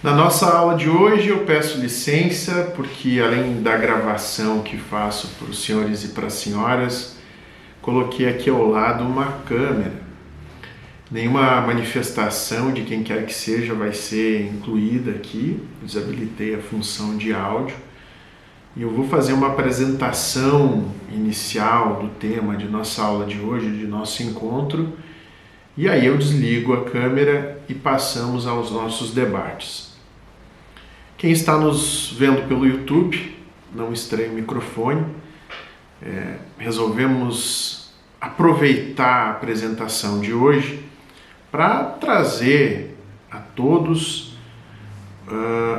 Na nossa aula de hoje eu peço licença porque além da gravação que faço para os senhores e para as senhoras, coloquei aqui ao lado uma câmera. Nenhuma manifestação de quem quer que seja vai ser incluída aqui, desabilitei a função de áudio. E eu vou fazer uma apresentação inicial do tema de nossa aula de hoje, de nosso encontro, e aí eu desligo a câmera e passamos aos nossos debates. Quem está nos vendo pelo YouTube, não estranhe o microfone. Resolvemos aproveitar a apresentação de hoje para trazer a todos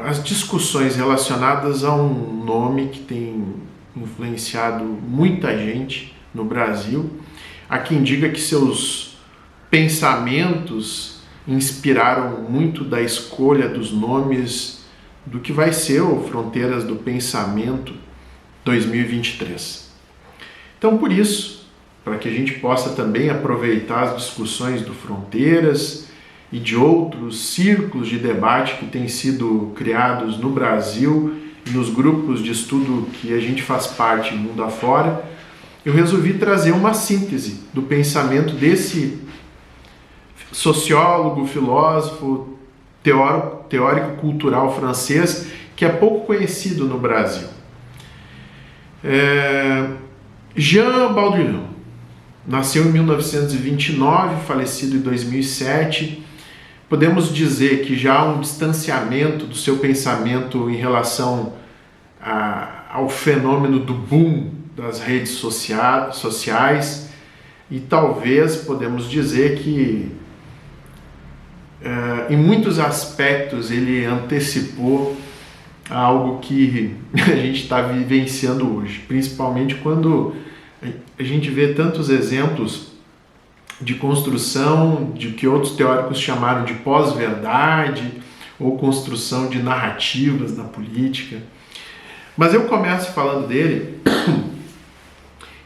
as discussões relacionadas a um nome que tem influenciado muita gente no Brasil. Há quem diga que seus pensamentos inspiraram muito da escolha dos nomes do que vai ser o Fronteiras do Pensamento 2023. Então, por isso, para que a gente possa também aproveitar as discussões do Fronteiras e de outros círculos de debate que têm sido criados no Brasil e nos grupos de estudo que a gente faz parte mundo afora, eu resolvi trazer uma síntese do pensamento desse sociólogo, filósofo, teórico cultural francês que é pouco conhecido no Brasil. Jean Baudrillard nasceu em 1929, falecido em 2007. Podemos dizer que já há um distanciamento do seu pensamento em relação ao fenômeno do boom das redes sociais e talvez podemos dizer que em muitos aspectos ele antecipou algo que a gente está vivenciando hoje, principalmente quando a gente vê tantos exemplos de construção de que outros teóricos chamaram de pós-verdade ou construção de narrativas na política. Mas eu começo falando dele,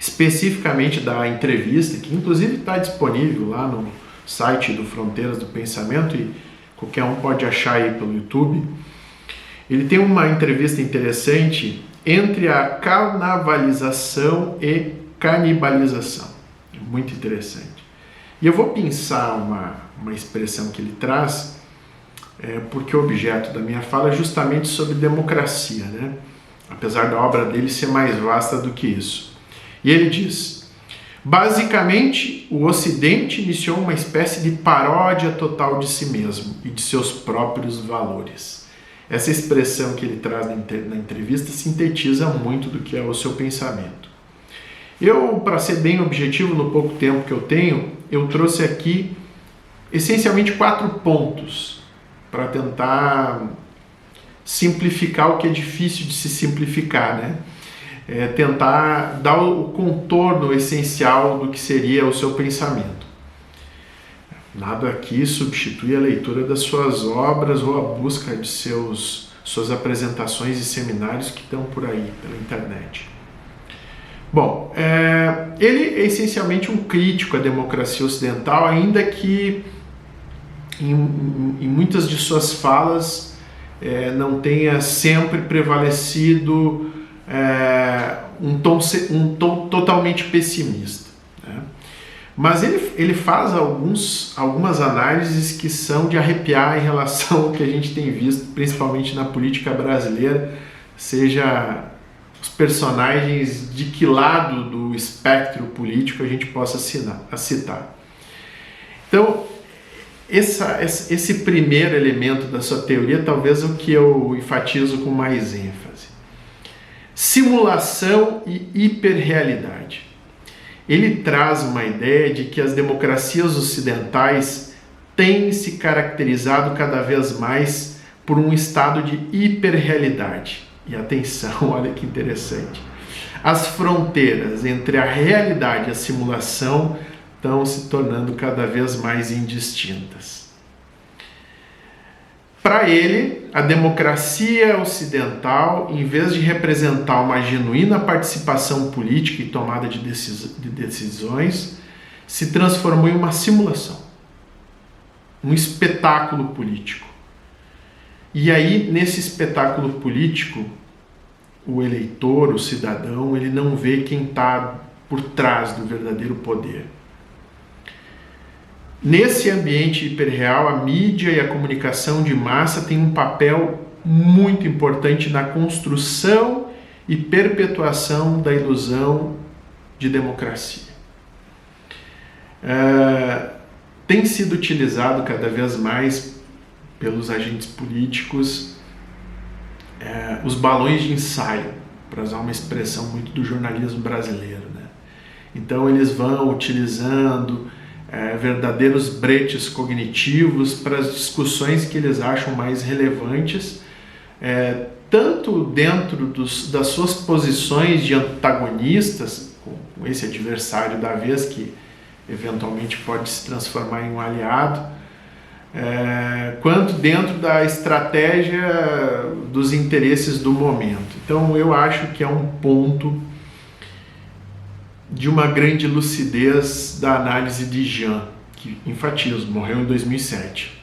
especificamente da entrevista, que inclusive está disponível lá no site do Fronteiras do Pensamento e qualquer um pode achar aí pelo YouTube. Ele tem uma entrevista interessante entre a carnavalização e canibalização. Muito interessante. E eu vou pensar uma expressão que ele traz, porque o objeto da minha fala é justamente sobre democracia, né? Apesar da obra dele ser mais vasta do que isso. E ele diz: basicamente, o Ocidente iniciou uma espécie de paródia total de si mesmo e de seus próprios valores. Essa expressão que ele traz na entrevista sintetiza muito do que é o seu pensamento. Eu, para ser bem objetivo no pouco tempo que eu tenho, eu trouxe aqui essencialmente 4 pontos para tentar simplificar o que é difícil de se simplificar, né? Tentar dar o contorno essencial do que seria o seu pensamento. Nada aqui substitui a leitura das suas obras ou a busca de suas apresentações e seminários que estão por aí, pela internet. Bom, ele é essencialmente um crítico à democracia ocidental, ainda que em muitas de suas falas não tenha sempre prevalecido um tom totalmente pessimista, né? Mas ele faz algumas análises que são de arrepiar em relação ao que a gente tem visto, principalmente na política brasileira, seja os personagens de que lado do espectro político a gente possa citar. Então, esse primeiro elemento da sua teoria talvez é o que eu enfatizo com mais ênfase. Simulação e hiperrealidade. Ele traz uma ideia de que as democracias ocidentais têm se caracterizado cada vez mais por um estado de hiperrealidade. E atenção, olha que interessante. As fronteiras entre a realidade e a simulação estão se tornando cada vez mais indistintas. Para ele, a democracia ocidental, em vez de representar uma genuína participação política e tomada de decisões, se transformou em uma simulação, um espetáculo político. E aí, nesse espetáculo político, o eleitor, o cidadão, ele não vê quem está por trás do verdadeiro poder. Nesse ambiente hiperreal, a mídia e a comunicação de massa têm um papel muito importante na construção e perpetuação da ilusão de democracia. Tem sido utilizado cada vez mais pelos agentes políticos os balões de ensaio, para usar uma expressão muito do jornalismo brasileiro, né? Então eles vão utilizando verdadeiros bretes cognitivos para as discussões que eles acham mais relevantes, tanto dentro das suas posições de antagonistas, com esse adversário da vez que eventualmente pode se transformar em um aliado, quanto dentro da estratégia dos interesses do momento. Então eu acho que é um ponto de uma grande lucidez da análise de Jean, que enfatizo, morreu em 2007.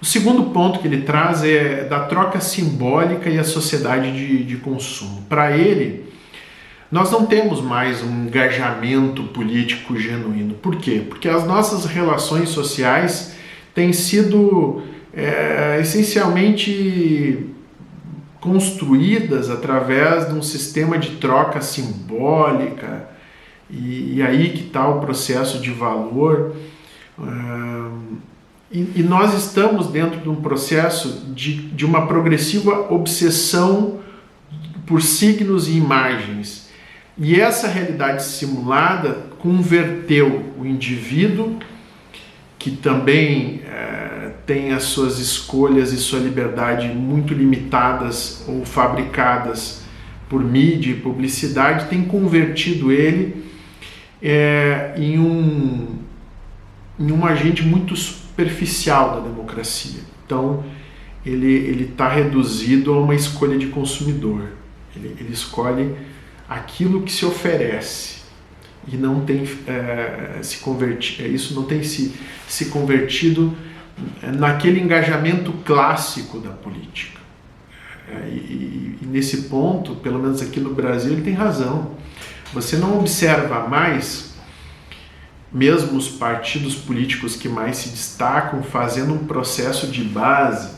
O segundo ponto que ele traz é da troca simbólica e a sociedade de consumo. Para ele, nós não temos mais um engajamento político genuíno. Por quê? Porque as nossas relações sociais têm sido essencialmente construídas através de um sistema de troca simbólica, e aí que está o processo de valor. E nós estamos dentro de um processo de uma progressiva obsessão por signos e imagens. E essa realidade simulada converteu o indivíduo, que também tem as suas escolhas e sua liberdade muito limitadas ou fabricadas por mídia e publicidade, tem convertido ele em um agente muito superficial da democracia. Então, ele está reduzido a uma escolha de consumidor. Ele escolhe aquilo que se oferece e não tem isso não tem se convertido naquele engajamento clássico da política. E nesse ponto, pelo menos aqui no Brasil, ele tem razão. Você não observa mais, mesmo os partidos políticos que mais se destacam, fazendo um processo de base,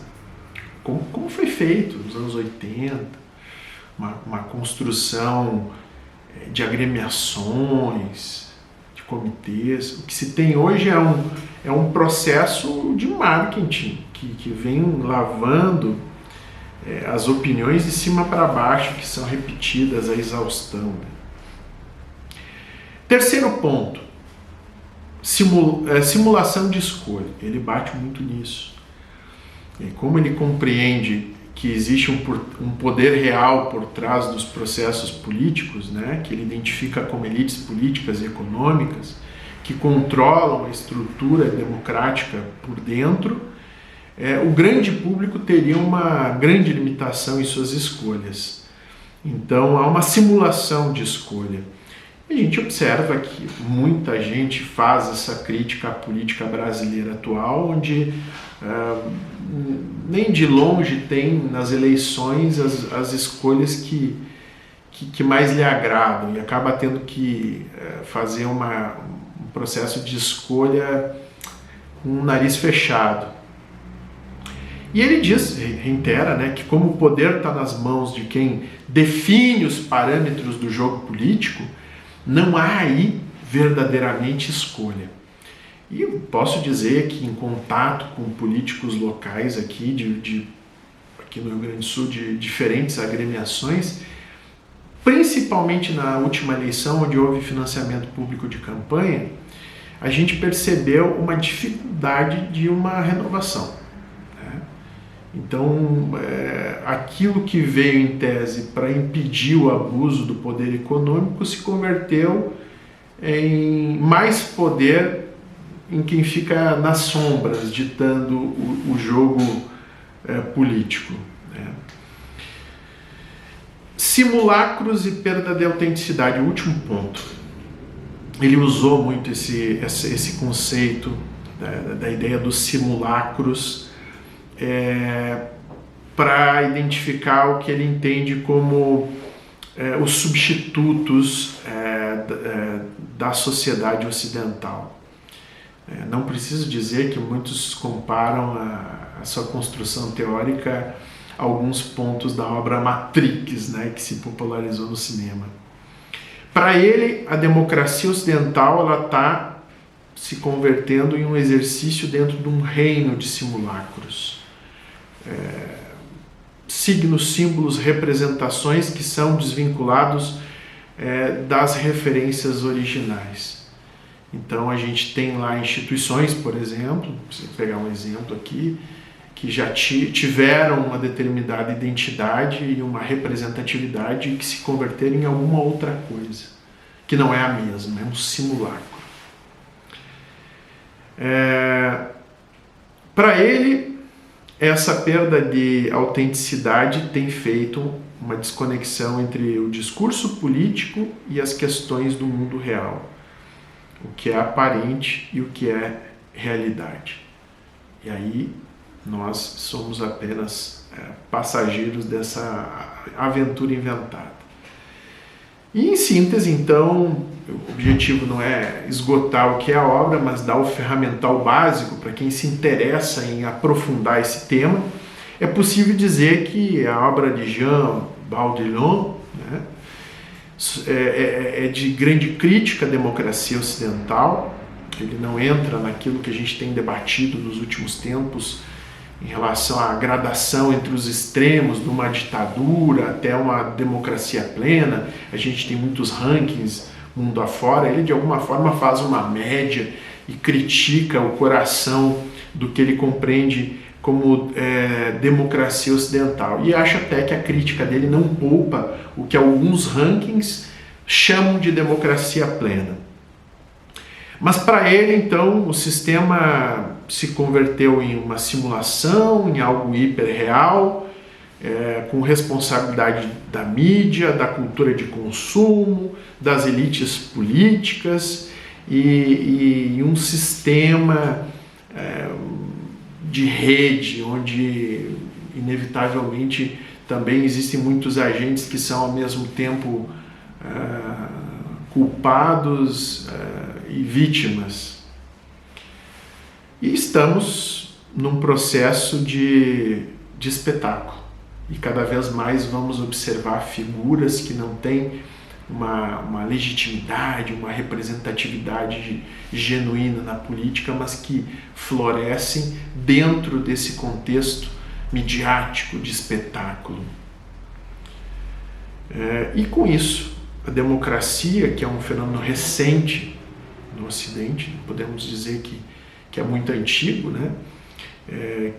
como foi feito nos anos 80, uma construção de agremiações, de comitês. O que se tem hoje é um processo de marketing que vem lavando as opiniões de cima para baixo, que são repetidas à exaustão. Terceiro ponto, simulação de escolha. Ele bate muito nisso. Como ele compreende que existe um poder real por trás dos processos políticos, né, que ele identifica como elites políticas e econômicas, que controlam a estrutura democrática por dentro, o grande público teria uma grande limitação em suas escolhas. Então há uma simulação de escolha. E a gente observa que muita gente faz essa crítica à política brasileira atual, onde nem de longe tem nas eleições as escolhas que mais lhe agradam, e acaba tendo que fazer um processo de escolha com o nariz fechado. E ele diz, reitera, né, que como o poder está nas mãos de quem define os parâmetros do jogo político, não há aí verdadeiramente escolha. E eu posso dizer que em contato com políticos locais aqui, aqui no Rio Grande do Sul, de diferentes agremiações, principalmente na última eleição, onde houve financiamento público de campanha, a gente percebeu uma dificuldade de uma renovação. Então, aquilo que veio em tese para impedir o abuso do poder econômico se converteu em mais poder em quem fica nas sombras, ditando o jogo político. Simulacros e perda de autenticidade, o último ponto. Ele usou muito esse conceito da ideia dos simulacros para identificar o que ele entende como os substitutos da sociedade ocidental. Não preciso dizer que muitos comparam a sua construção teórica a alguns pontos da obra Matrix, né, que se popularizou no cinema. Para ele, a democracia ocidental está se convertendo em um exercício dentro de um reino de simulacros. Signos, símbolos, representações que são desvinculados das referências originais. Então a gente tem lá instituições, por exemplo, se pegar um exemplo aqui, que já tiveram uma determinada identidade e uma representatividade e que se converteram em alguma outra coisa, que não é a mesma, é um simulacro. Para ele, essa perda de autenticidade tem feito uma desconexão entre o discurso político e as questões do mundo real, o que é aparente e o que é realidade. E aí nós somos apenas passageiros dessa aventura inventada. E em síntese, então, o objetivo não é esgotar o que é a obra, mas dar o ferramental básico para quem se interessa em aprofundar esse tema. É possível dizer que a obra de Jean Baudrillard, né, é de grande crítica à democracia ocidental. Ele não entra naquilo que a gente tem debatido nos últimos tempos em relação à gradação entre os extremos de uma ditadura até uma democracia plena. A gente tem muitos rankings mundo afora. Ele de alguma forma faz uma média e critica o coração do que ele compreende como democracia ocidental. E acha até que a crítica dele não poupa o que alguns rankings chamam de democracia plena. Mas para ele, então, o sistema se converteu em uma simulação, em algo hiperreal, com responsabilidade da mídia, da cultura de consumo, das elites políticas e um sistema de rede, onde inevitavelmente também existem muitos agentes que são ao mesmo tempo culpados e vítimas. E estamos num processo de espetáculo. E cada vez mais vamos observar figuras que não têm uma legitimidade, uma representatividade genuína na política, mas que florescem dentro desse contexto midiático de espetáculo. E com isso, a democracia, que é um fenômeno recente no Ocidente, podemos dizer que é muito antigo, né?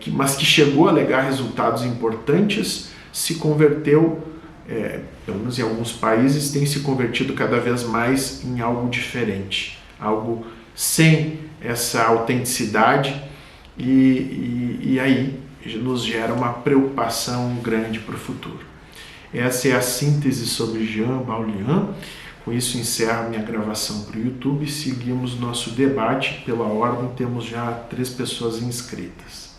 Mas que chegou a legar resultados importantes, se converteu, pelo menos em alguns países, tem se convertido cada vez mais em algo diferente, algo sem essa autenticidade e aí nos gera uma preocupação grande para o futuro. Essa é a síntese sobre Jean Baudrillard. Com isso encerro minha gravação para o YouTube. Seguimos nosso debate. Pela ordem, temos já 3 pessoas inscritas.